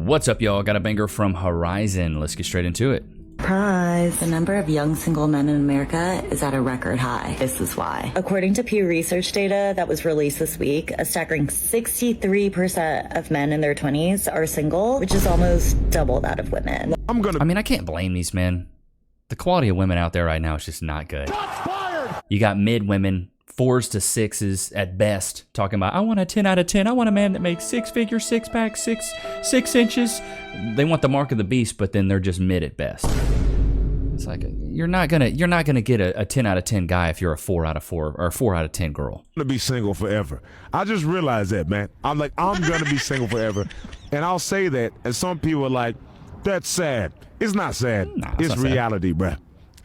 What's up, y'all? Got a banger from Horizon. Let's get straight into it. Surprise! The number of young single men in America is at a record high. This is why. According to Pew Research data that was released this week, a staggering 63% of men in their 20s are single, which is almost double that of women. I can't blame these men. The quality of women out there right now is just not good. You got mid women, 4s to 6s at best, talking about, I want a 10 out of 10. I want a man that makes 6-figure, 6-pack, 6 inches. They want the mark of the beast, but then they're just mid at best. It's like, you're not gonna get a 10 out of 10 guy if you're a 4 out of 4 or a 4 out of 10 girl. I'm gonna be single forever. I just realized that, man. I'm gonna be single forever. And I'll say that, and some people are like, that's sad. It's not sad. Nah, it's reality, bruh.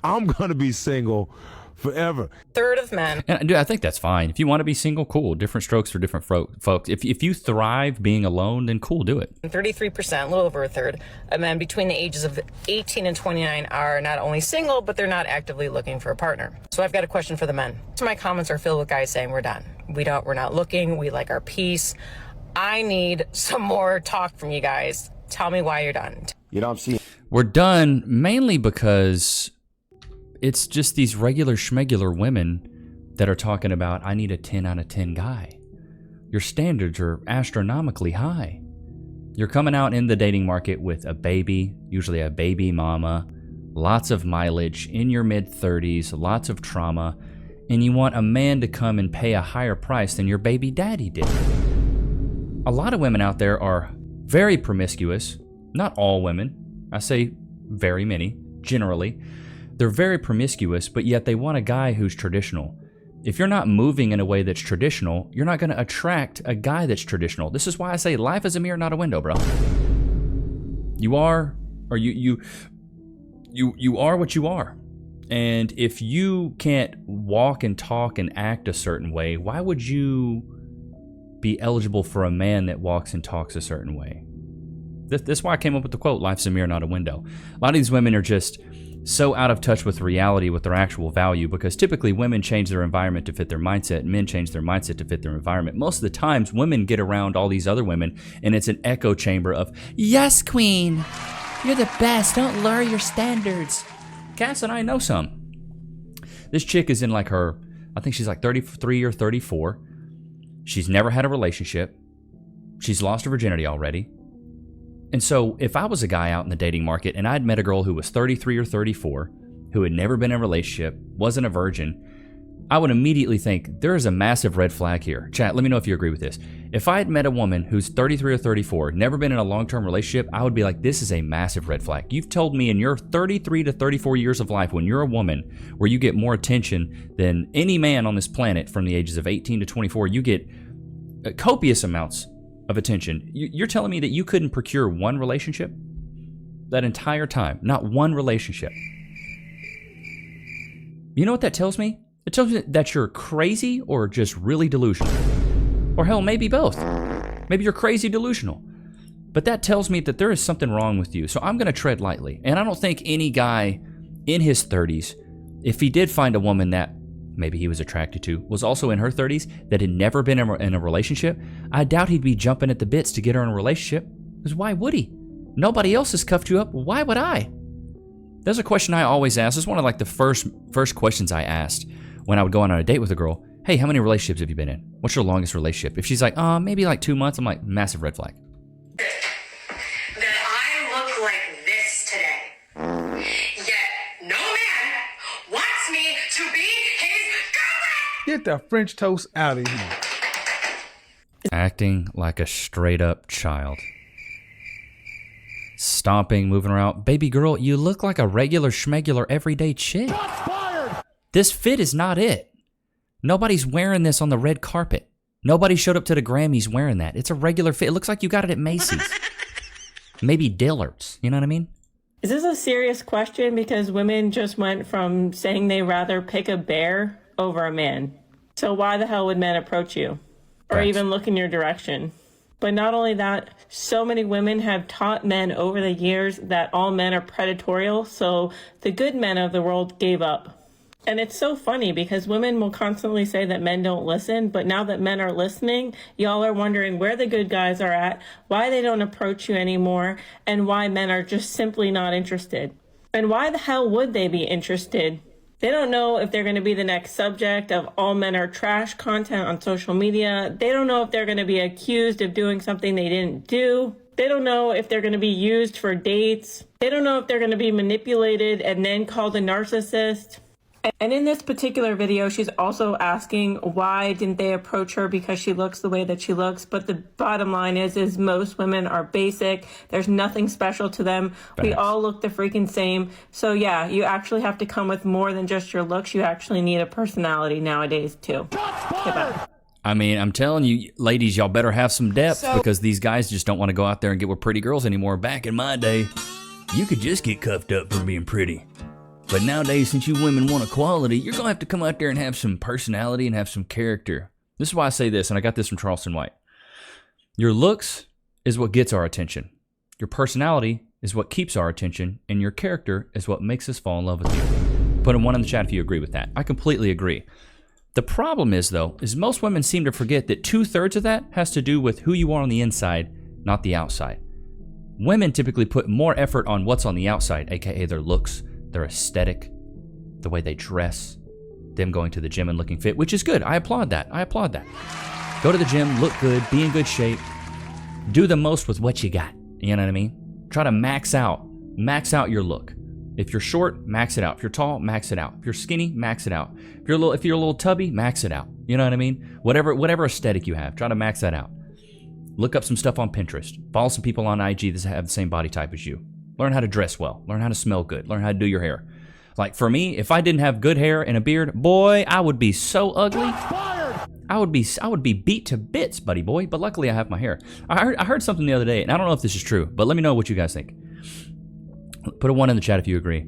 I'm gonna be single forever. Third of men. And dude, I think that's fine. If you want to be single, cool. Different strokes for different folks. If you thrive being alone, then cool, do it. 33%, a little over a third, of men between the ages of 18 and 29 are not only single, but they're not actively looking for a partner. So I've got a question for the men. So my comments are filled with guys saying we're done. We're not looking. We like our peace. I need some more talk from you guys. Tell me why you're done. You don't see. We're done mainly because it's just these regular schmegular women that are talking about, I need a 10 out of 10 guy. Your standards are astronomically high. You're coming out in the dating market with a baby, usually a baby mama, lots of mileage, in your mid-30s, lots of trauma, and you want a man to come and pay a higher price than your baby daddy did. A lot of women out there are very promiscuous. Not all women. I say very many, generally. They're very promiscuous, but yet they want a guy who's traditional. If you're not moving in a way that's traditional, you're not going to attract a guy that's traditional. This is why I say life is a mirror, not a window, bro. You are, or you are what you are. And if you can't walk and talk and act a certain way, why would you be eligible for a man that walks and talks a certain way? This is why I came up with the quote, life's a mirror, not a window. A lot of these women are just so out of touch with reality, with their actual value, because typically women change their environment to fit their mindset, and men change their mindset to fit their environment. Most of the times, women get around all these other women, and it's an echo chamber of, yes, queen, you're the best, don't lower your standards. Cass and I know some. This chick is in like her, I think she's like 33 or 34. She's never had a relationship. She's lost her virginity already. And so if I was a guy out in the dating market and I'd met a girl who was 33 or 34, who had never been in a relationship, wasn't a virgin, I would immediately think there is a massive red flag here. Chat, let me know if you agree with this. If I had met a woman who's 33 or 34, never been in a long-term relationship, I would be like, this is a massive red flag. You've told me in your 33 to 34 years of life, when you're a woman, where you get more attention than any man on this planet from the ages of 18 to 24, you get copious amounts of attention. You're telling me that you couldn't procure one relationship that entire time? Not one relationship. You know what that tells me? It tells me that you're crazy or just really delusional. Or hell, maybe both. Maybe you're crazy delusional. But that tells me that there is something wrong with you. So I'm going to tread lightly. And I don't think any guy in his 30s, if he did find a woman that maybe he was attracted to, was also in her 30s, that had never been in a relationship, I doubt he'd be jumping at the bits to get her in a relationship. Because why would he? Nobody else has cuffed you up. Why would I? That's a question I always ask. It's one of like the first questions I asked when I would go on a date with a girl. Hey, how many relationships have you been in? What's your longest relationship? If she's like, maybe like 2 months, I'm like, massive red flag. That I look like this today. Yet no man wants me to be his girlfriend. Get the French toast out of here. Acting like a straight up child. Stomping, moving around. Baby girl, you look like a regular schmegular everyday chick. This fit is not it. Nobody's wearing this on the red carpet. Nobody showed up to the Grammys wearing that. It's a regular fit. It looks like you got it at Macy's. Maybe Dillard's. You know what I mean? Is this a serious question? Because women just went from saying they rather pick a bear over a man. So why the hell would men approach you? Or Facts. even look in your direction? But not only that, so many women have taught men over the years that all men are predatorial, so the good men of the world gave up. And it's so funny because women will constantly say that men don't listen, but now that men are listening, y'all are wondering where the good guys are at, why they don't approach you anymore, and why men are just simply not interested. And why the hell would they be interested? They don't know if they're going to be the next subject of all men are trash content on social media. They don't know if they're going to be accused of doing something they didn't do. They don't know if they're going to be used for dates. They don't know if they're going to be manipulated and then called a narcissist. And in this particular video, she's also asking why didn't they approach her because she looks the way that she looks. But the bottom line is most women are basic. There's nothing special to them. Facts. We all look the freaking same. So yeah, you actually have to come with more than just your looks. You actually need a personality nowadays too. Okay, bye. I mean, I'm telling you, ladies, y'all better have some depth because these guys just don't want to go out there and get with pretty girls anymore. Back in my day, you could just get cuffed up for being pretty. But nowadays, since you women want equality, you're going to have to come out there and have some personality and have some character. This is why I say this, and I got this from Charleston White. Your looks is what gets our attention. Your personality is what keeps our attention, and your character is what makes us fall in love with you. Put a 1 in the chat if you agree with that. I completely agree. The problem is, though, is most women seem to forget that 2/3 of that has to do with who you are on the inside, not the outside. Women typically put more effort on what's on the outside, aka their looks, their aesthetic, the way they dress, them going to the gym and looking fit, which is good. I applaud that. I applaud that. Go to the gym, look good, be in good shape, do the most with what you got. You know what I mean? Try to max out your look. If you're short, max it out. If you're tall, max it out. If you're skinny, max it out. If you're a little tubby, max it out. You know what I mean? Whatever aesthetic you have, try to max that out. Look up some stuff on Pinterest. Follow some people on IG that have the same body type as you. Learn how to dress well. Learn how to smell good. Learn how to do your hair. Like for me, if I didn't have good hair and a beard, boy, I would be so ugly. I would be beat to bits, buddy boy. But luckily, I have my hair. I heard something the other day, and I don't know if this is true, but let me know what you guys think. Put a 1 in the chat if you agree.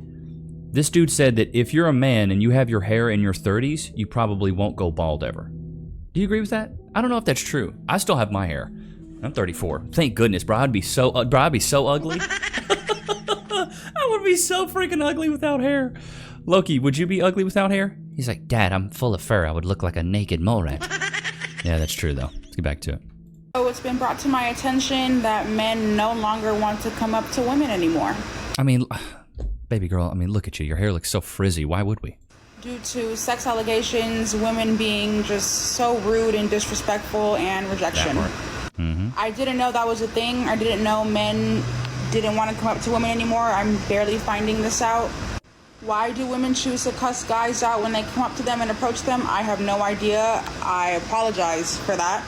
This dude said that if you're a man and you have your hair in your 30s, you probably won't go bald ever. Do you agree with that? I don't know if that's true. I still have my hair. I'm 34. Thank goodness, bro. I'd be so ugly. I would be so freaking ugly without hair. Loki, would you be ugly without hair? He's like, Dad, I'm full of fur. I would look like a naked mole rat. Yeah, that's true, though. Let's get back to it. So it's been brought to my attention that men no longer want to come up to women anymore. I mean, baby girl, I mean, look at you. Your hair looks so frizzy. Why would we? Due to sex allegations, women being just so rude and disrespectful and rejection. Mm-hmm. I didn't know that was a thing. I didn't know men didn't want to come up to women anymore. I'm barely finding this out. Why do women choose to cuss guys out when they come up to them and approach them? I have no idea. I apologize for that.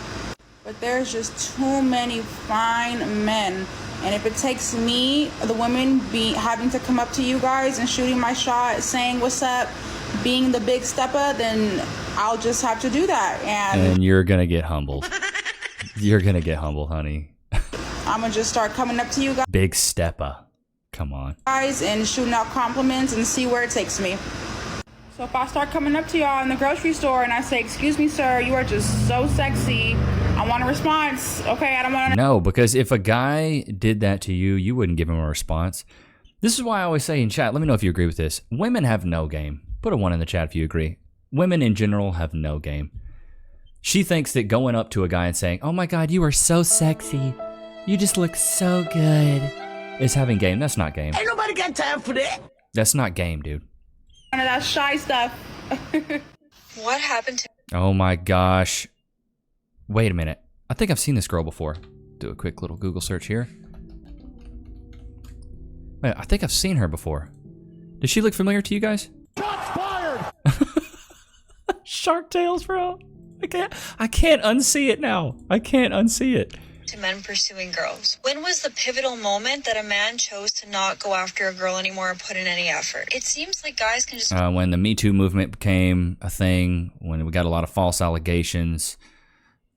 But there's just too many fine men. And if it takes me, the women, having to come up to you guys and shooting my shot, saying what's up, being the big stepper, then I'll just have to do that. And you're going to get humbled. You're going to get humbled, honey. I'm going to just start coming up to you guys. Big stepper. Come on. Guys, and shooting out compliments and see where it takes me. So if I start coming up to y'all in the grocery store and I say, excuse me, sir, you are just so sexy, I want a response. Okay, I don't want to. No, because if a guy did that to you, you wouldn't give him a response. This is why I always say in chat, let me know if you agree with this. Women have no game. Put a 1 in the chat if you agree. Women in general have no game. She thinks that going up to a guy and saying, oh my God, you are so sexy. You just look so good. Is having game. That's not game. Ain't nobody got time for that. That's not game, dude. None of that shy stuff. What happened to... Oh my gosh. Wait a minute. I think I've seen this girl before. Do a quick little Google search here. Wait, I think I've seen her before. Does she look familiar to you guys? Shots fired! Shark Tales, bro. I can't unsee it now. I can't unsee it. To men pursuing girls. When was the pivotal moment that a man chose to not go after a girl anymore or put in any effort? It seems like guys can just... When the Me Too movement became a thing, when we got a lot of false allegations,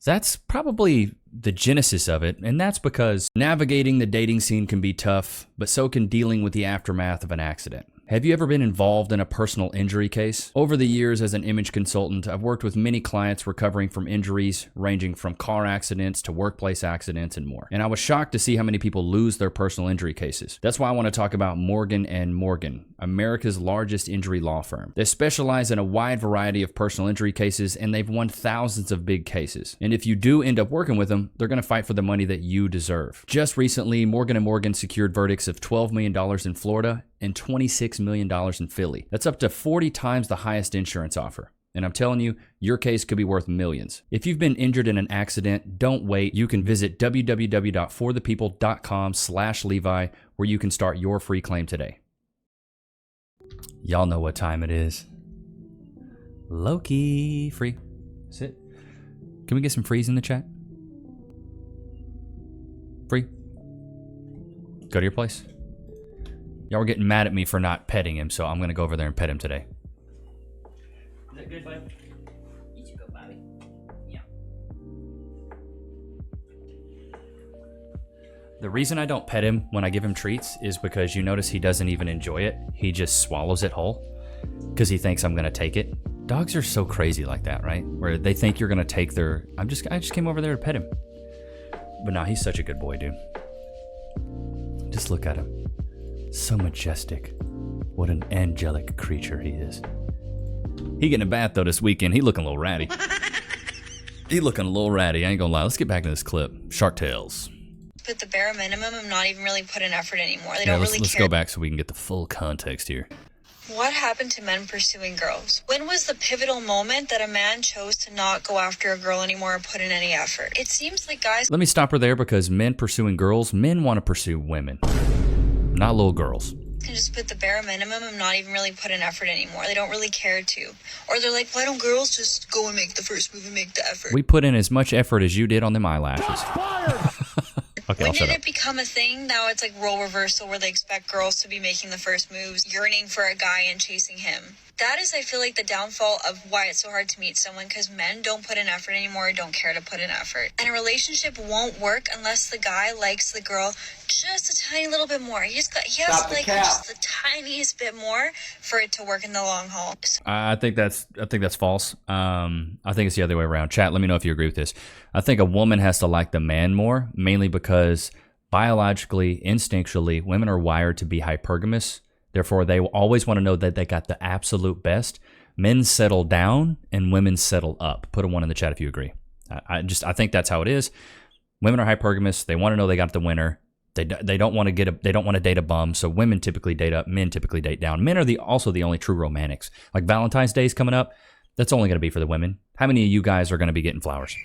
that's probably the genesis of it. And that's because navigating the dating scene can be tough, but so can dealing with the aftermath of an accident. Have you ever been involved in a personal injury case? Over the years as an image consultant, I've worked with many clients recovering from injuries ranging from car accidents to workplace accidents and more. And I was shocked to see how many people lose their personal injury cases. That's why I want to talk about Morgan & Morgan, America's largest injury law firm. They specialize in a wide variety of personal injury cases, and they've won thousands of big cases. And if you do end up working with them, they're going to fight for the money that you deserve. Just recently, Morgan & Morgan secured verdicts of $12 million in Florida and $26 million in Philly. That's up to 40 times the highest insurance offer. And I'm telling you, your case could be worth millions. If you've been injured in an accident, don't wait. You can visit www.forthepeople.com/Levi, where you can start your free claim today. Y'all know what time it is. Loki free. Sit. Can we get some frees in the chat? Free. Go to your place. Y'all were getting mad at me for not petting him, so I'm going to go over there and pet him today. Is that good, bud? You should go, Bobby. Yeah. The reason I don't pet him when I give him treats is because you notice he doesn't even enjoy it. He just swallows it whole because he thinks I'm going to take it. Dogs are so crazy like that, right? Where they think you're going to take their... I just came over there to pet him. But nah, he's such a good boy, dude. Just look at him. So majestic. What an angelic creature he is. He getting a bath though this weekend. He looking a little ratty. He looking a little ratty, I ain't gonna lie. Let's get back to this clip. Shark Tales. But the bare minimum, I'm not even really putting effort anymore. They don't really let's care. Go back so we can get the full context here. What happened to men pursuing girls? When was the pivotal moment that a man chose to not go after a girl anymore or put in any effort? It seems like guys... Let me stop her there because men pursuing girls, men want to pursue women. Not little girls. Can just put the bare minimum and not even really put in effort anymore. They don't really care to. Or they're like, why don't girls just go and make the first move and make the effort? We put in as much effort as you did on them eyelashes. Okay, when did it become a thing? Now it's like role reversal where they expect girls to be making the first moves, yearning for a guy and chasing him. That is, I feel like, the downfall of why it's so hard to meet someone, because men don't put in effort anymore, don't care to put in effort. And a relationship won't work unless the guy likes the girl just a tiny little bit more. He has to like just the tiniest bit more for it to work in the long haul. I think that's false. I think it's the other way around. Chat, let me know if you agree with this. I think a woman has to like the man more, mainly because biologically, instinctually, women are wired to be hypergamous. Therefore, they always want to know that they got the absolute best. Men settle down and women settle up. Put a 1 in the chat if you agree. I think that's how it is. Women are hypergamous. They want to know they got the winner. They don't want to date a bum. So women typically date up. Men typically date down. Men are also the only true romantics. Like Valentine's Day is coming up. That's only going to be for the women. How many of you guys are going to be getting flowers?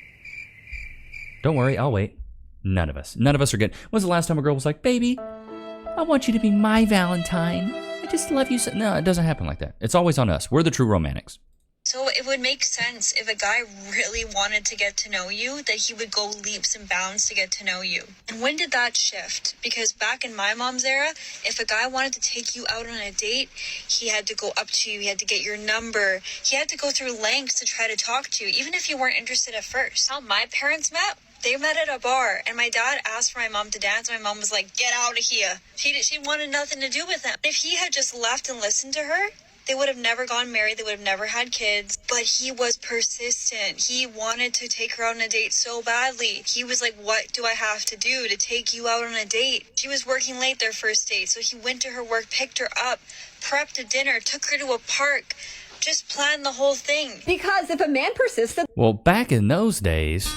Don't worry, I'll wait. None of us are getting. When's the last time a girl was like, baby, I want you to be my Valentine. I just love you so. No, it doesn't happen like that. It's always on us. We're the true romantics. So it would make sense if a guy really wanted to get to know you, that he would go leaps and bounds to get to know you. And when did that shift? Because back in my mom's era, if a guy wanted to take you out on a date, he had to go up to you, he had to get your number, he had to go through lengths to try to talk to you, even if you weren't interested at first. How my parents met? They met at a bar, and my dad asked for my mom to dance, and my mom was like, get out of here. She wanted nothing to do with him. If he had just left and listened to her, they would have never gone married. They would have never had kids. But he was persistent. He wanted to take her out on a date so badly. He was like, what do I have to do to take you out on a date? She was working late their first date, so he went to her work, picked her up, prepped a dinner, took her to a park, just planned the whole thing. Because if a man persisted... Well, back in those days,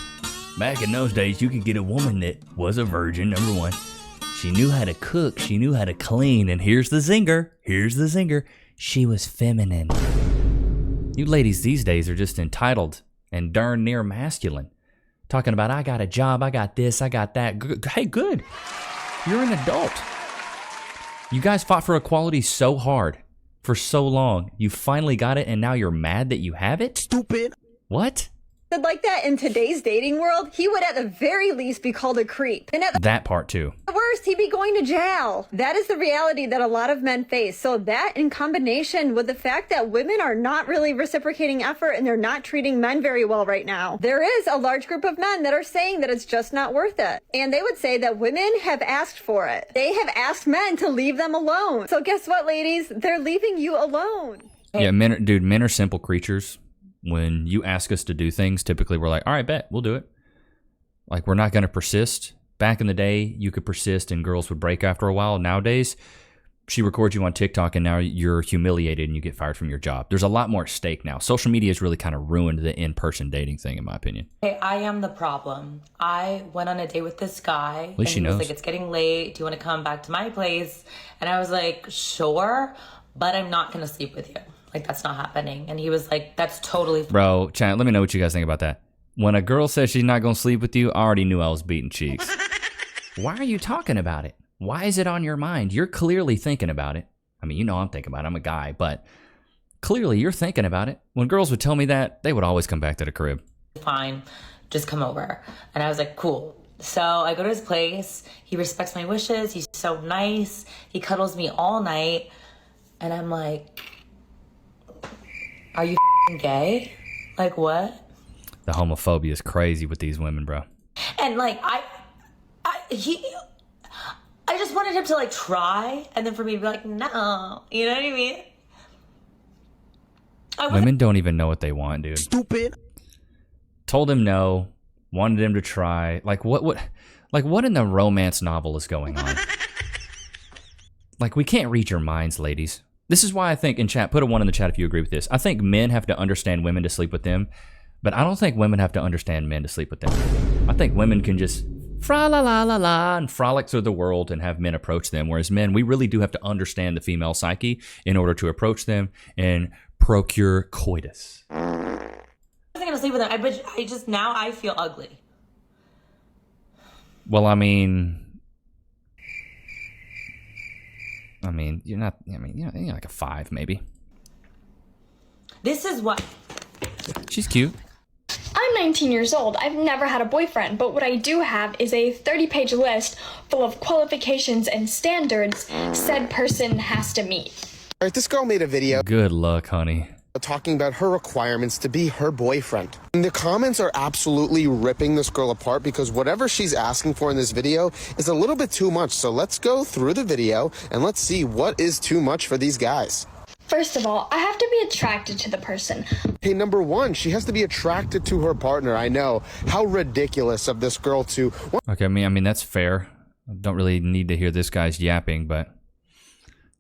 you could get a woman that was a virgin, number one. She knew how to cook. She knew how to clean. And here's the zinger. She was feminine. You ladies these days are just entitled and darn near masculine. Talking about, I got a job, I got this, I got that. Hey, good. You're an adult. You guys fought for equality so hard for so long. You finally got it, and now you're mad that you have it? Stupid. What? like that in today's dating world, he would at the very least be called a creep. And at that part too. the worst, worst, he'd be going to jail. That is the reality that a lot of men face. So that in combination with the fact that women are not really reciprocating effort and they're not treating men very well right now, there is a large group of men that are saying that it's just not worth it. And they would say that women have asked for it. They have asked men to leave them alone. So guess what, ladies? They're leaving you alone. Yeah, men are simple creatures. When you ask us to do things, typically we're like, all right, bet, we'll do it. Like, we're not going to persist. Back in the day, you could persist and girls would break after a while. Nowadays, she records you on TikTok and now you're humiliated and you get fired from your job. There's a lot more at stake now. Social media has really kind of ruined the in-person dating thing, in my opinion. Hey, I am the problem. I went on a date with this guy. At least she knows. He was like, it's getting late. Do you want to come back to my place? And I was like, sure, but I'm not going to sleep with you. Like, that's not happening. And he was like, that's totally fine. Bro, Chad, let me know what you guys think about that. When a girl says she's not going to sleep with you, I already knew I was beating cheeks. Why are you talking about it? Why is it on your mind? You're clearly thinking about it. I mean, you know I'm thinking about it. I'm a guy, but clearly you're thinking about it. When girls would tell me that, they would always come back to the crib. Fine, just come over. And I was like, cool. So I go to his place. He respects my wishes. He's so nice. He cuddles me all night. And I'm like, are you gay? Like, what? The homophobia is crazy with these women, bro. And like, I just wanted him to like try, and then for me to be like, no, you know what I mean? Women don't even know what they want, dude. Stupid. Told him no, wanted him to try. Like what in the romance novel is going on? Like, we can't read your minds, ladies. This is why I think, in chat, put a 1 in the chat if you agree with this. I think men have to understand women to sleep with them, but I don't think women have to understand men to sleep with them. I think women can just fra-la-la-la-la and frolic through the world and have men approach them, whereas men, we really do have to understand the female psyche in order to approach them and procure coitus. I wasn't gonna sleep with him. Now I feel ugly. Well, I mean, you're not, you're like a 5, maybe. This is what... She's cute. I'm 19 years old. I've never had a boyfriend, but what I do have is a 30-page list full of qualifications and standards said person has to meet. All right, this girl made a video. Good luck, honey. Talking about her requirements to be her boyfriend. And the comments are absolutely ripping this girl apart because whatever she's asking for in this video is a little bit too much. So let's go through the video and let's see what is too much for these guys. First of all, I have to be attracted to the person. Hey, number 1, she has to be attracted to her partner. I know. How ridiculous of this girl to... Okay, I mean, that's fair. I don't really need to hear this guy's yapping, but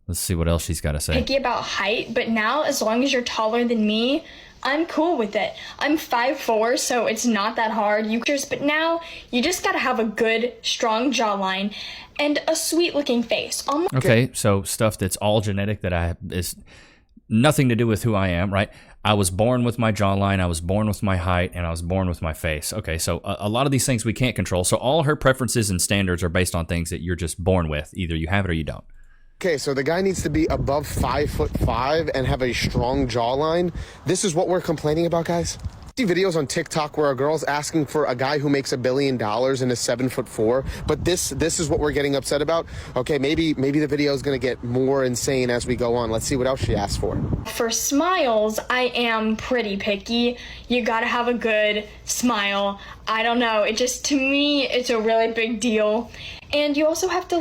let's see what else she's got to say. Picky about height, but now as long as you're taller than me, I'm cool with it. I'm 5'4", so it's not that hard. But now you just gotta have a good, strong jawline and a sweet-looking face. Okay, so stuff that's all genetic that is nothing to do with who I am, right? I was born with my jawline, I was born with my height, and I was born with my face. Okay, so a lot of these things we can't control. So all her preferences and standards are based on things that you're just born with. Either you have it or you don't. Okay, so the guy needs to be above 5'5" and have a strong jawline. This is what we're complaining about, guys. I see videos on TikTok where a girl's asking for a guy who makes $1 billion and is 7'4", but this is what we're getting upset about. Okay, maybe the video is gonna get more insane as we go on. Let's see what else she asked for. For smiles, I am pretty picky. You gotta have a good smile. I don't know, to me, it's a really big deal. And you also have to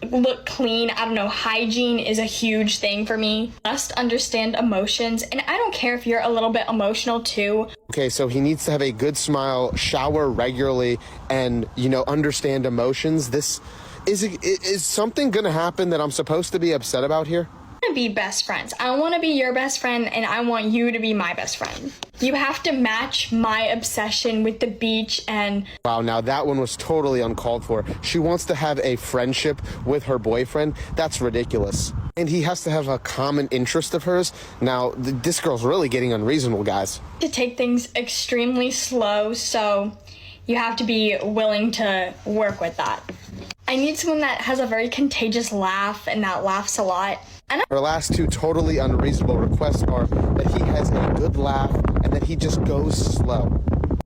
look clean. I don't know, hygiene is a huge thing for me. Must understand emotions, and I don't care if you're a little bit emotional too. Okay, so he needs to have a good smile, shower regularly, and, understand emotions. This is something gonna happen that I'm supposed to be upset about here? I want to be best friends. I want to be your best friend, and I want you to be my best friend. You have to match my obsession with the beach and... Wow, now that one was totally uncalled for. She wants to have a friendship with her boyfriend. That's ridiculous. And he has to have a common interest of hers. Now, this girl's really getting unreasonable, guys. To take things extremely slow, so you have to be willing to work with that. I need someone that has a very contagious laugh and that laughs a lot. Her last 2 totally unreasonable requests are that he has a good laugh and that he just goes slow.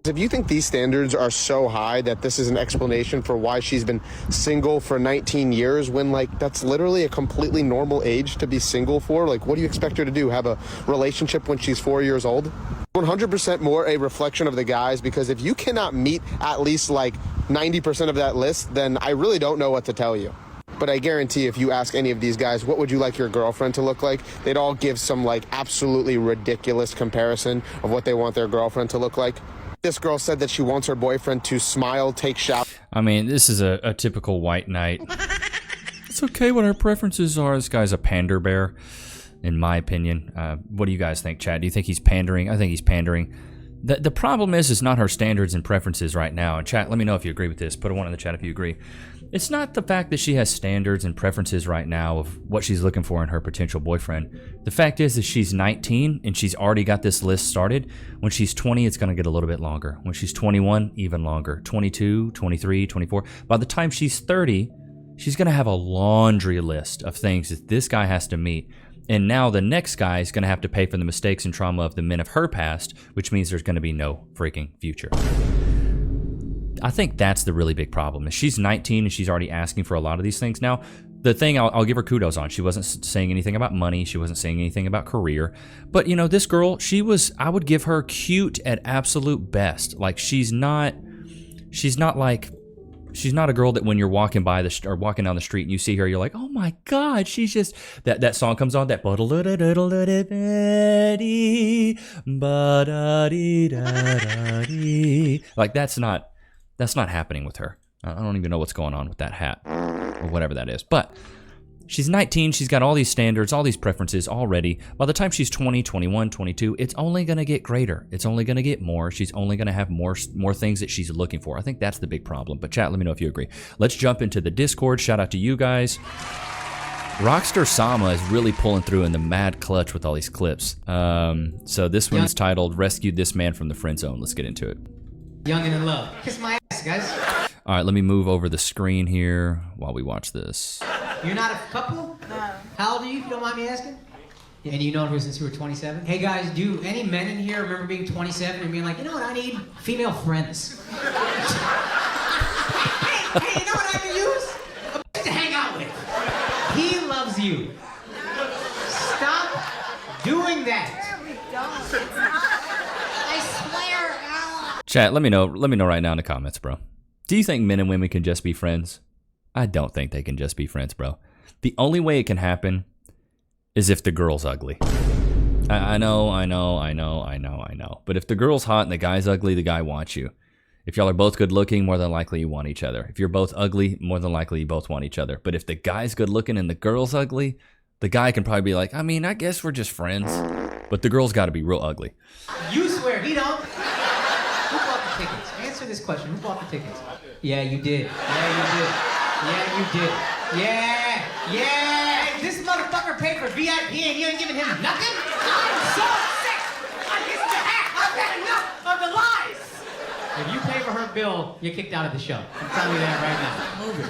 If you think these standards are so high that this is an explanation for why she's been single for 19 years, when like that's literally a completely normal age to be single for, like what do you expect her to do? Have a relationship when she's 4 years old? 100% more a reflection of the guys, because if you cannot meet at least like 90% of that list, then I really don't know what to tell you. But I guarantee if you ask any of these guys, what would you like your girlfriend to look like? They'd all give some like absolutely ridiculous comparison of what they want their girlfriend to look like. This girl said that she wants her boyfriend to smile, take showers. I mean, this is a typical white knight. It's okay what our preferences are. This guy's a pander bear, in my opinion. What do you guys think, Chad? Do you think he's pandering? I think he's pandering. The problem is not her standards and preferences right now. And chat, let me know if you agree with this. Put a 1 in the chat if you agree. It's not the fact that she has standards and preferences right now of what she's looking for in her potential boyfriend. The fact is that she's 19 and she's already got this list started. When she's 20, it's going to get a little bit longer. When she's 21, even longer. 22, 23, 24. By the time she's 30, she's going to have a laundry list of things that this guy has to meet. And now the next guy is going to have to pay for the mistakes and trauma of the men of her past, which means there's going to be no freaking future. I think that's the really big problem. Is she's 19 and she's already asking for a lot of these things. Now, the thing I'll give her kudos on, she wasn't saying anything about money. She wasn't saying anything about career. But, you know, this girl, I would give her cute at absolute best. Like, she's not a girl that when you're walking by or walking down the street and you see her, you're like, oh my God, she's just, that song comes on, that like that's not happening with her. I don't even know what's going on with that hat or whatever that is. But she's 19, she's got all these standards, all these preferences already. By the time she's 20, 21, 22, it's only going to get greater. It's only going to get more. She's only going to have more things that she's looking for. I think that's the big problem. But chat, let me know if you agree. Let's jump into the Discord. Shout out to you guys. Rockstar Sama is really pulling through in the mad clutch with all these clips. So this one's titled, Rescued This Man from the Friend Zone. Let's get into it. Young and in love. Kiss my ass, guys. All right, let me move over the screen here while we watch this. You're not a couple? No. How old are you, if you don't mind me asking? Yeah. And you known her since you were 27? Hey guys, do any men in here remember being 27 and being like, you know what I need? Female friends. hey, you know what I can use? A bitch to hang out with. He loves you. Stop doing that. We don't. I swear. Chat, let me know right now in the comments, bro. Do you think men and women can just be friends? I don't think they can just be friends, bro. The only way it can happen is if the girl's ugly. I know. But if the girl's hot and the guy's ugly, the guy wants you. If y'all are both good looking, more than likely you want each other. If you're both ugly, more than likely you both want each other. But if the guy's good looking and the girl's ugly, the guy can probably be like, I mean, I guess we're just friends. But the girl's got to be real ugly. You swear he don't? Who bought the tickets? Answer this question. Who bought the tickets? Yeah, you did. Yeah, you did. Yeah. This motherfucker paid for VIP and you ain't giving him nothing? I'm so sick of his behalf. I've had enough of the lies. If you pay for her bill, you're kicked out of the show. I'm telling you that right now. Move it.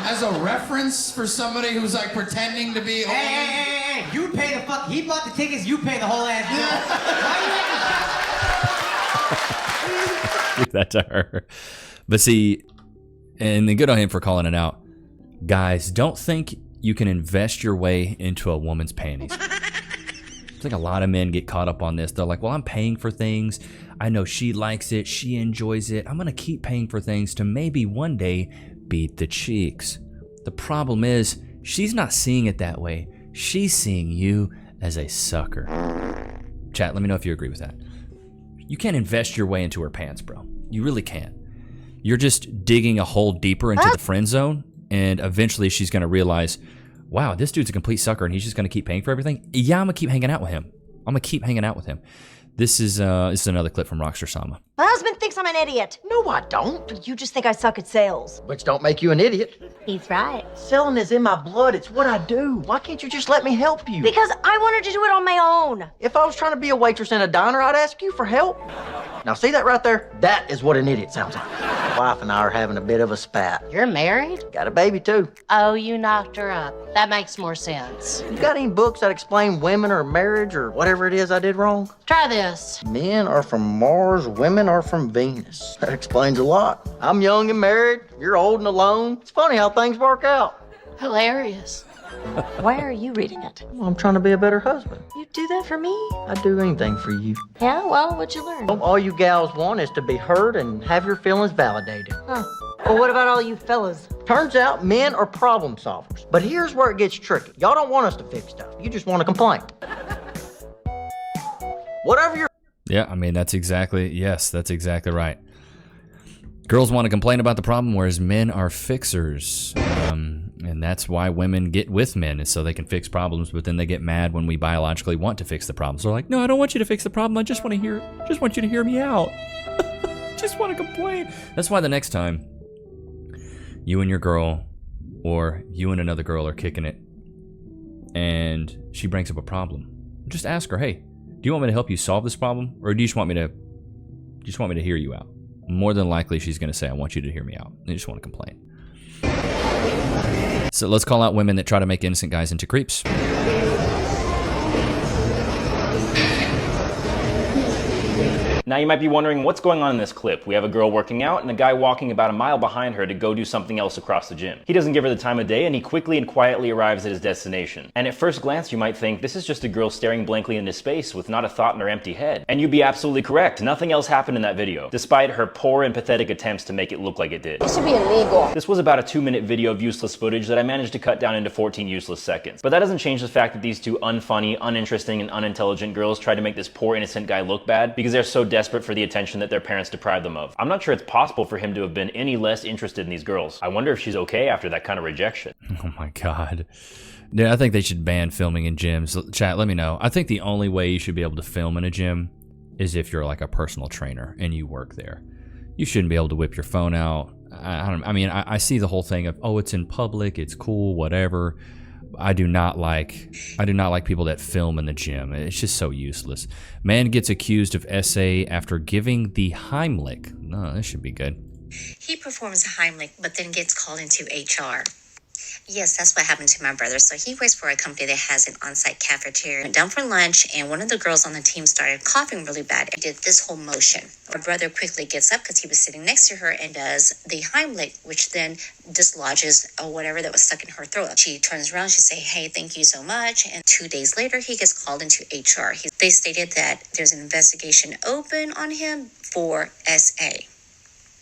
As a reference for somebody who's like pretending to be. Hey. You pay the fuck. He bought the tickets. You pay the whole ass bill. Why you making shots? Give that to her. But see, and then good on him for calling it out. Guys, don't think you can invest your way into a woman's panties. I think a lot of men get caught up on this. They're like, well, I'm paying for things. I know she likes it. She enjoys it. I'm going to keep paying for things to maybe one day beat the cheeks. The problem is, she's not seeing it that way. She's seeing you as a sucker. Chat, let me know if you agree with that. You can't invest your way into her pants, bro. You really can't. You're just digging a hole deeper into the friend zone, and eventually she's going to realize, wow, this dude's a complete sucker, and he's just going to keep paying for everything? Yeah, I'm going to keep hanging out with him. This is another clip from Rockstar Sama. My husband thinks I'm an idiot. No, I don't. You just think I suck at sales. Which don't make you an idiot. He's right. Selling is in my blood. It's what I do. Why can't you just let me help you? Because I wanted to do it on my own. If I was trying to be a waitress in a diner, I'd ask you for help. Now see that right there? That is what an idiot sounds like. My wife and I are having a bit of a spat. You're married? Got a baby too. Oh, you knocked her up. That makes more sense. You got any books that explain women or marriage or whatever it is I did wrong? Try this. Men are from Mars, women are from Venus. That explains a lot. I'm young and married, you're old and alone. It's funny how things work out. Hilarious. Why are you reading it? Well, I'm trying to be a better husband. You do that for me? I'd do anything for you. Yeah, well, what'd you learn? All you gals want is to be heard and have your feelings validated. Huh. Well, what about all you fellas? Turns out men are problem solvers. But here's where it gets tricky. Y'all don't want us to fix stuff. You just want to complain. Whatever you're... Yeah, I mean, that's exactly right. Girls want to complain about the problem, whereas men are fixers. And that's why women get with men, is so they can fix problems, but then they get mad when we biologically want to fix the problems. They're like, no, I don't want you to fix the problem. I just want you to hear me out. Just want to complain. That's why the next time you and your girl, or you and another girl are kicking it, and she brings up a problem, just ask her, hey, do you want me to help you solve this problem, or do you just want me to hear you out? More than likely, she's going to say, I want you to hear me out. They just want to complain. So let's call out women that try to make innocent guys into creeps. Now you might be wondering what's going on in this clip. We have a girl working out and a guy walking about a mile behind her to go do something else across the gym. He doesn't give her the time of day and he quickly and quietly arrives at his destination. And at first glance you might think this is just a girl staring blankly into space with not a thought in her empty head. And you'd be absolutely correct. Nothing else happened in that video, despite her poor and pathetic attempts to make it look like it did. It should be illegal. This was about a 2-minute video of useless footage that I managed to cut down into 14 useless seconds. But that doesn't change the fact that these two unfunny, uninteresting, and unintelligent girls tried to make this poor innocent guy look bad because they're so desperate for the attention that their parents deprived them of. I'm not sure it's possible for him to have been any less interested in these girls. I wonder if she's okay after that kind of rejection. Oh my God. Dude, I think they should ban filming in gyms. Chat, let me know. I think the only way you should be able to film in a gym is if you're like a personal trainer and you work there. You shouldn't be able to whip your phone out. I see the whole thing of, oh, it's in public, it's cool, whatever. I do not like people that film in the gym. It's just so useless. Man gets accused of SA after giving the Heimlich. No, this should be good. He performs a Heimlich, but then gets called into HR. Yes, that's what happened to my brother. So he works for a company that has an on-site cafeteria. Went down for lunch, and one of the girls on the team started coughing really bad. He did this whole motion. My brother quickly gets up because he was sitting next to her and does the Heimlich, which then dislodges whatever that was stuck in her throat. She turns around, she say, hey, thank you so much. And 2 days later, he gets called into HR. They stated that there's an investigation open on him for SA.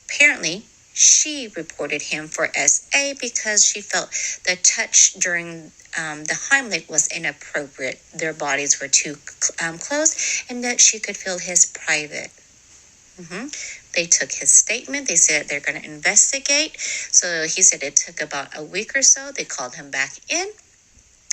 Apparently, she reported him for SA because she felt the touch during the Heimlich was inappropriate. Their bodies were too close, and that she could feel his private. They took his statement. They said they're going to investigate. So he said it took about a week or so. They called him back in,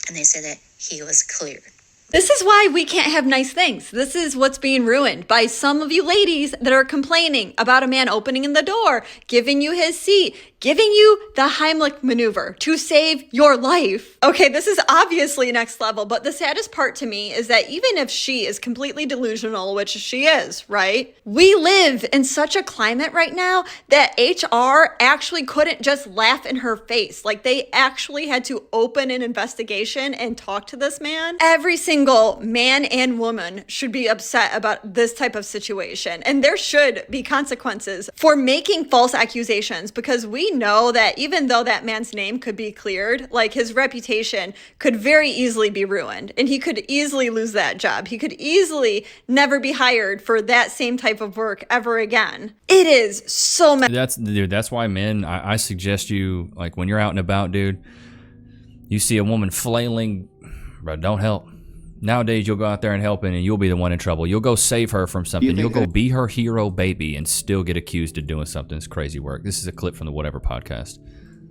and they said that he was cleared. This is why we can't have nice things. This is what's being ruined by some of you ladies that are complaining about a man opening in the door, giving you his seat, giving you the Heimlich maneuver to save your life. Okay, this is obviously next level, but the saddest part to me is that even if she is completely delusional, which she is, right? We live in such a climate right now that HR actually couldn't just laugh in her face. Like, they actually had to open an investigation and talk to this man. Every single man and woman should be upset about this type of situation. And there should be consequences for making false accusations, because we know that even though that man's name could be cleared, like, his reputation could very easily be ruined, and he could easily lose that job. He could easily never be hired for that same type of work ever again. It is so many. That's why, men, I suggest you, like, when you're out and about, dude, you see a woman flailing, bro, don't help. Nowadays, you'll go out there and help, and you'll be the one in trouble. You'll go save her from something. You'll go be her hero baby and still get accused of doing something. It's crazy work. This is a clip from the Whatever podcast.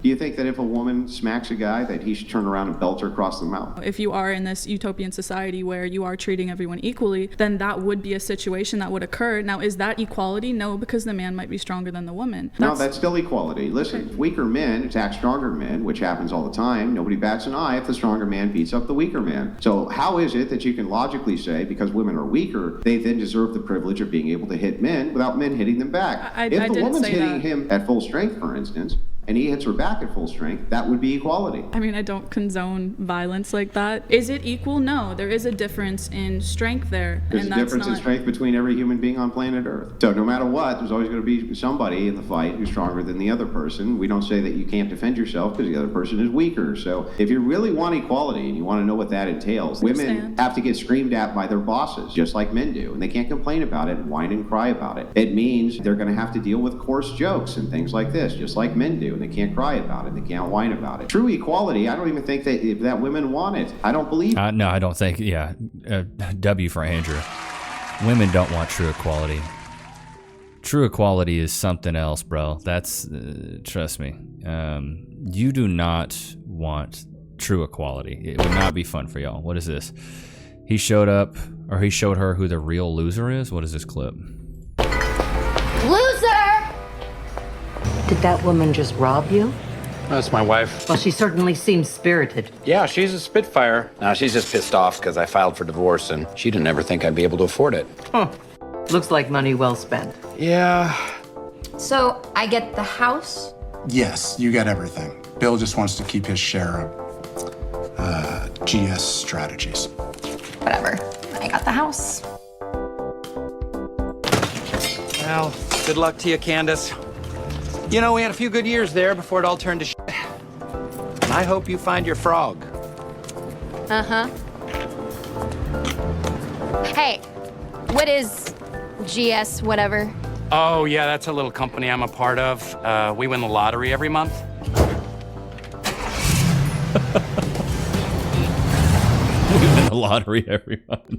Do you think that if a woman smacks a guy that he should turn around and belt her across the mouth? If you are in this utopian society where you are treating everyone equally, then that would be a situation that would occur. Now, is that equality? No, because the man might be stronger than the woman. No, that's still equality. Listen, weaker men attack stronger men, which happens all the time. Nobody bats an eye if the stronger man beats up the weaker man. So how is it that you can logically say, because women are weaker, they then deserve the privilege of being able to hit men without men hitting them back? If the woman's hitting him at full strength, for instance, and he hits her back at full strength, that would be equality. I mean, I don't condone violence like that. Is it equal? No, there is a difference in strength there. There's a difference in strength between every human being on planet Earth. So no matter what, there's always going to be somebody in the fight who's stronger than the other person. We don't say that you can't defend yourself because the other person is weaker. So if you really want equality and you want to know what that entails, women have to get screamed at by their bosses, just like men do. And they can't complain about it and whine and cry about it. It means they're going to have to deal with coarse jokes and things like this, just like men do. And they can't cry about it. They can't whine about it. True equality, I don't even think that women want it. I don't believe it. No, I don't think, W for Andrew. Women don't want true equality. True equality is something else, bro. That's, trust me. You do not want true equality. It would not be fun for y'all. What is this? He showed up, or he showed her who the real loser is? What is this clip? Loser! Did that woman just rob you? That's my wife. Well, she certainly seems spirited. Yeah, she's a spitfire. Now, she's just pissed off because I filed for divorce and she didn't ever think I'd be able to afford it. Huh. Looks like money well spent. Yeah. So, I get the house? Yes, you get everything. Bill just wants to keep his share of GS strategies. Whatever. I got the house. Well, good luck to you, Candace. You know, we had a few good years there before it all turned to shit. And I hope you find your frog. Uh-huh. Hey, what is GS whatever? Oh, yeah, that's a little company I'm a part of. We win the lottery every month. We win the lottery every month.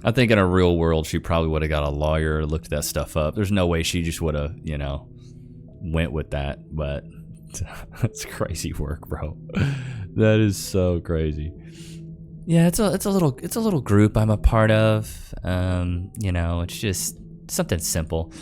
I think in a real world, she probably would have got a lawyer, looked that stuff up. There's no way she just would have, went with that. But that's crazy work, bro. That is so crazy. Yeah, it's a little group I'm a part of. It's just something simple.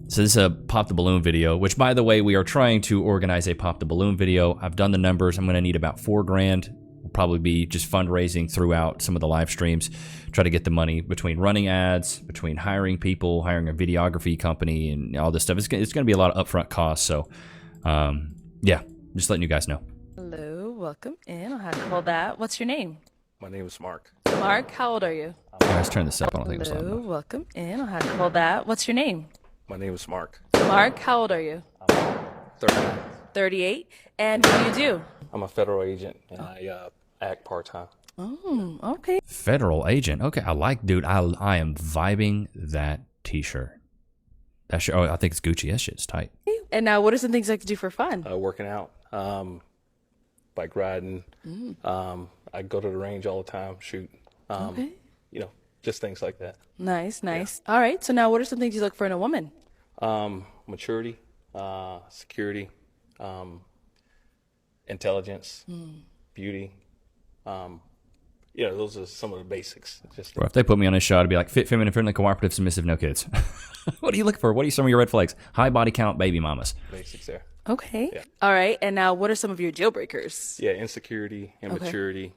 So this is a Pop the Balloon video, which, by the way, we are trying to organize a Pop the Balloon video. I've done the numbers. I'm going to need about $4,000. We'll probably be just fundraising throughout some of the live streams. Try to get the money between running ads, between hiring people, hiring a videography company, and all this stuff. It's going to be a lot of upfront costs. So, yeah, just letting you guys know. Hello, welcome in. I'll have to hold that. What's your name? My name is Mark. Mark, how old are you? Let's turn this up. I don't think it was loud Hello, enough. welcome in. I'll have to hold that. What's your name? My name is Mark. Mark, how old are you? 39. 38. And what do you do? I'm a federal agent and I act part-time. Oh, okay. Federal agent. Okay, dude, I am vibing that t-shirt. That shirt, I think it's Gucci. That shit's tight. And now, what are some things you like to do for fun? Working out, bike riding. I go to the range all the time, shoot. Okay. Just things like that. Nice, nice. Yeah. All right, so now what are some things you look for in a woman? Maturity, security, intelligence, beauty. Those are some of the basics. Bro, if they put me on a shot, I'd be like, fit, feminine, friendly, cooperative, submissive, no kids. What do you look for? What are some of your red flags? High body count, baby mamas. Basics there. Okay. Yeah. All right, and now what are some of your deal breakers? Yeah, insecurity, immaturity,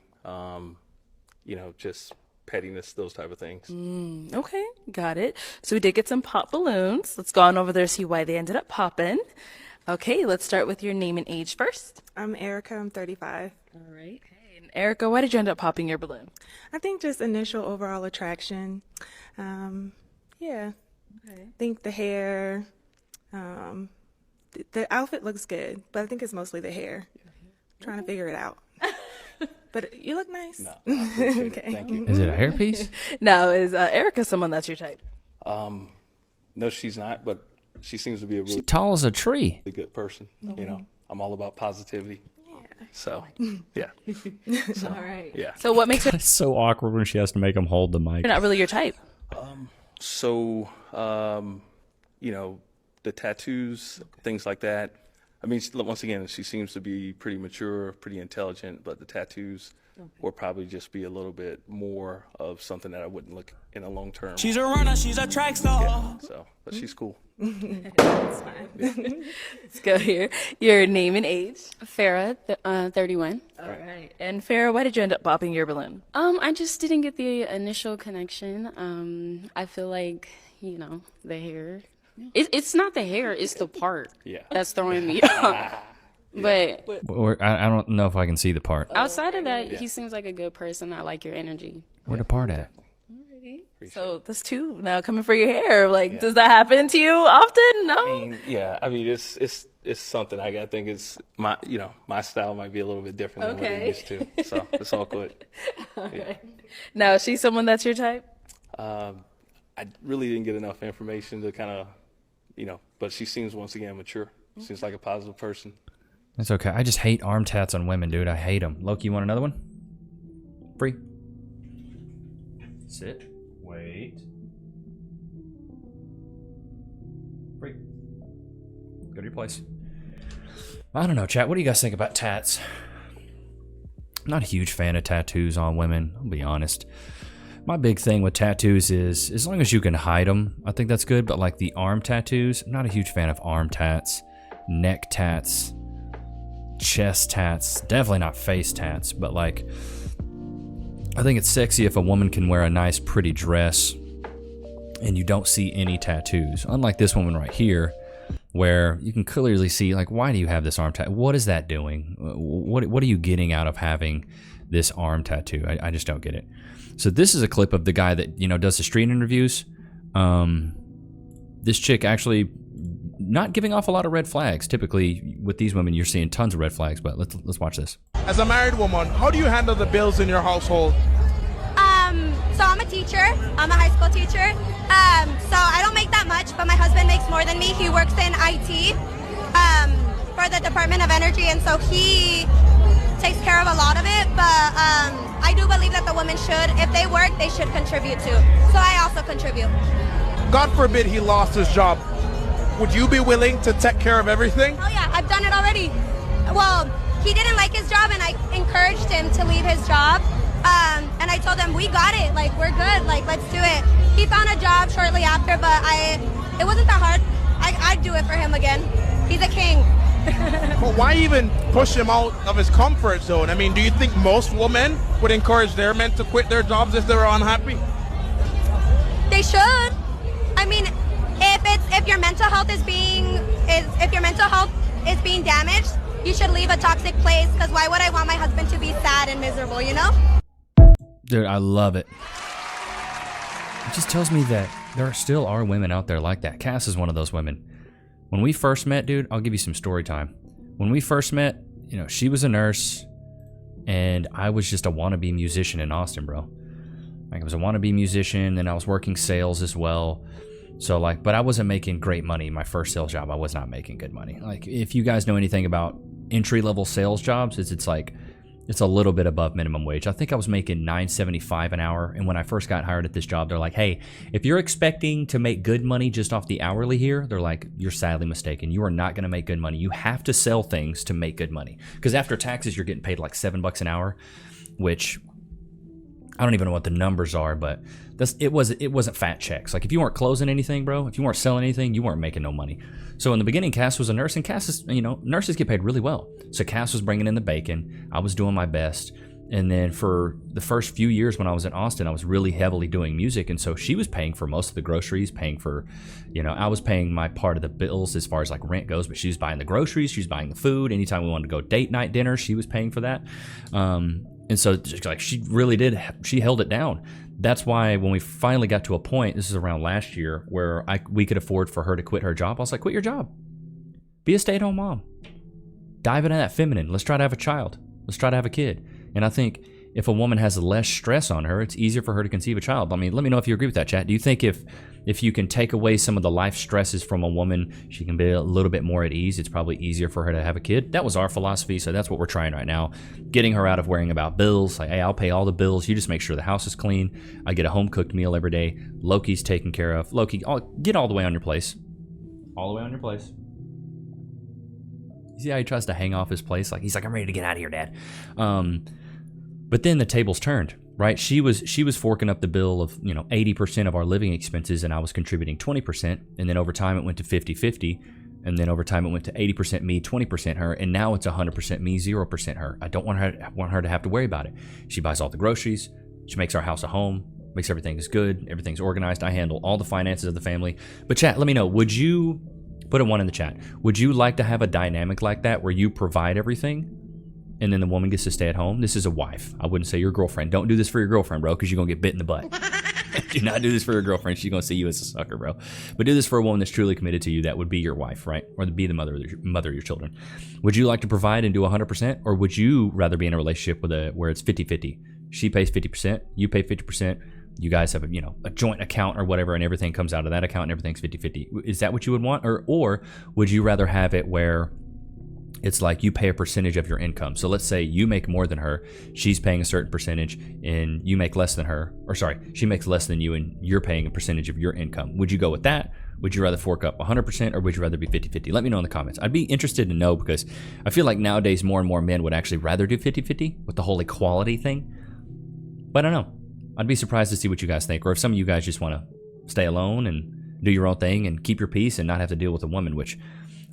just pettiness, those type of things. Okay, got it. So we did get some pop balloons. Let's go on over there, see why they ended up popping. Okay, let's start with your name and age first. I'm Erica. I'm 35. All right. Okay. And Erica, why did you end up popping your balloon? I think just initial overall attraction. Yeah. Okay. I think the hair, the outfit looks good, but I think it's mostly the hair. Trying to figure it out. But you look nice. No, okay. Thank you. Is it a hairpiece? Now, is Erica someone that's your type? No, she's not, but she seems to be a really tall as a tree. Good person. I'm all about positivity. Yeah. So, yeah. So, all right. Yeah. So what makes her It's so awkward when she has to make him hold the mic. not really your type? you know, the tattoos, things like that. I mean, once again, she seems to be pretty mature, pretty intelligent, but the tattoos will probably just be a little bit more of something that I wouldn't look in a long term. She's a runner, she's a track star. Yeah, so, but she's cool. That's fine. Let's go here. Your name and age. Farah, 31. All right. And Farah, why did you end up popping your balloon? I just didn't get the initial connection. I feel like, you know, the hair. It's not the hair, it's the part that's throwing me off. But I don't know if I can see the part. outside of that, he seems like a good person. I like your energy. Where the part at? So that's 2 now coming for your hair. Like, does that happen to you often? No. I mean, it's something I think it's my, you know, my style might be a little bit different than what I'm used to. So it's all good. Okay. Now, is she someone that's your type? I really didn't get enough information to kind of, you know, but she seems, once again, mature. Seems like a positive person. That's okay. I just hate arm tats on women, dude. I hate them. Loki, you want another one? Free. Sit. Wait. Free. Go to your place. I don't know, chat. What do you guys think about tats? I'm not a huge fan of tattoos on women, I'll be honest. My big thing with tattoos is, as long as you can hide them, I think that's good. But like the arm tattoos, I'm not a huge fan of arm tats, neck tats, chest tats, definitely not face tats. But like, I think it's sexy if a woman can wear a nice pretty dress and you don't see any tattoos. Unlike this woman right here, where you can clearly see, like, why do you have this arm tattoo? What is that doing? What are you getting out of having this arm tattoo? I just don't get it. So this is a clip of the guy that, you know, does the street interviews. This chick actually not giving off a lot of red flags. Typically with these women, you're seeing tons of red flags, but let's watch this. As a married woman, how do you handle the bills in your household? So I'm a teacher. I'm a high school teacher. So I don't make that much, but my husband makes more than me. He works in IT for the Department of Energy, and so he takes care of a lot of it. But I do believe that the women should, if they work, they should contribute too. So I also contribute. God forbid he lost his job. Would you be willing to take care of everything? Oh yeah, I've done it already. Well, he didn't like his job, and I encouraged him to leave his job. And I told him, we got it, like, we're good, like, let's do it. He found a job shortly after, but it wasn't that hard. I'd do it for him again. He's a king. But why even push him out of his comfort zone? I mean, do you think most women would encourage their men to quit their jobs if they were unhappy? They should. I mean, if your mental health is being damaged, you should leave a toxic place, because why would I want my husband to be sad and miserable, you know? Dude, I love it. It just tells me that there still are women out there like that. Cass is one of those women. When we first met, dude, I'll give you some story time. When we first met, you know, she was a nurse, and I was just a wannabe musician in Austin, bro. Like, I was a wannabe musician, and I was working sales as well. So, like, but I wasn't making great money. My first sales job, I was not making good money. Like, if you guys know anything about entry-level sales jobs, it's like, it's a little bit above minimum wage. I think I was making $9.75 an hour. And when I first got hired at this job, they're like, hey, if you're expecting to make good money just off the hourly here, they're like, you're sadly mistaken. You are not going to make good money. You have to sell things to make good money. Because after taxes, you're getting paid like $7 an hour, which I don't even know what the numbers are, but it wasn't fat checks. Like, if you weren't closing anything, bro, if you weren't selling anything, you weren't making no money. So in the beginning, Cass was a nurse, and Cass is, you know, nurses get paid really well. So Cass was bringing in the bacon. I was doing my best. And then for the first few years when I was in Austin, I was really heavily doing music. And so she was paying for most of the groceries, paying for, you know, I was paying my part of the bills as far as like rent goes, but she was buying the groceries, she was buying the food. Anytime we wanted to go date night dinner, she was paying for that. And so, like, she really did, she held it down. That's why when we finally got to a point, this is around last year, where we could afford for her to quit her job, I was like, quit your job. Be a stay-at-home mom. Dive into that feminine. Let's try to have a child. Let's try to have a kid. And I think if a woman has less stress on her, it's easier for her to conceive a child. I mean, let me know if you agree with that, chat. Do you think if you can take away some of the life stresses from a woman, she can be a little bit more at ease? It's probably easier for her to have a kid. That was our philosophy, so that's what we're trying right now. Getting her out of worrying about bills. Like, hey, I'll pay all the bills. You just make sure the house is clean. I get a home-cooked meal every day. Loki's taken care of. Loki, get all the way on your place. all the way on your place. You see how he tries to hang off his place? Like he's like, I'm ready to get out of here, Dad. But then the tables turned, right? She was forking up the bill of 80% of our living expenses, and I was contributing 20%. And then over time it went to 50-50. And then over time it went to 80% me, 20% her, and now it's 100% me, 0% her. I don't want her to have to worry about it. She buys all the groceries. She makes our house a home. Makes everything is good. Everything's organized. I handle all the finances of the family. But chat, let me know. Would you put a 1 in the chat? Would you like to have a dynamic like that where you provide everything, and then the woman gets to stay at home? This is a wife. I wouldn't say your girlfriend. Don't do this for your girlfriend, bro, because you're gonna get bit in the butt. Do not do this for your girlfriend. She's going to see you as a sucker, bro. But do this for a woman that's truly committed to you. That would be your wife, right? Or be the mother of your children. Would you like to provide and do 100%? Or would you rather be in a relationship where it's 50-50? She pays 50%, you pay 50%. You guys have a joint account or whatever, and everything comes out of that account and everything's 50-50. Is that what you would want? Or would you rather have it where it's like you pay a percentage of your income? So let's say you make more than her, she's paying a certain percentage, and you make less than her, or sorry, she makes less than you and you're paying a percentage of your income. Would you go with that? Would you rather fork up 100%, or would you rather be 50-50? Let me know in the comments. I'd be interested to know, because I feel like nowadays more and more men would actually rather do 50-50 with the whole equality thing. But I don't know. I'd be surprised to see what you guys think, or if some of you guys just want to stay alone and do your own thing and keep your peace and not have to deal with a woman, which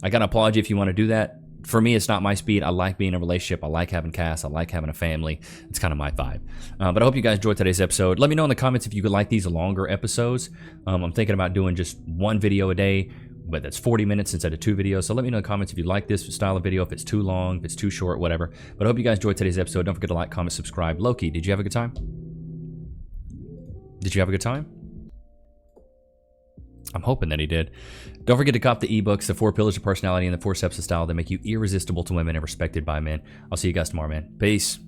I gotta applaud you if you want to do that. For me, it's not my speed. I like being in a relationship. I like having Cass. I like having a family. It's kind of my vibe. But I hope you guys enjoyed today's episode. Let me know in the comments if you could like these longer episodes. I'm thinking about doing just 1 video a day, but that's 40 minutes instead of 2 videos. So let me know in the comments if you like this style of video, if it's too long, if it's too short, whatever. But I hope you guys enjoyed today's episode. Don't forget to like, comment, subscribe. Loki, did you have a good time? Did you have a good time? I'm hoping that he did. Don't forget to cop the ebooks, The 4 Pillars of Personality and the 4 Steps of Style that make you irresistible to women and respected by men. I'll see you guys tomorrow, man. Peace.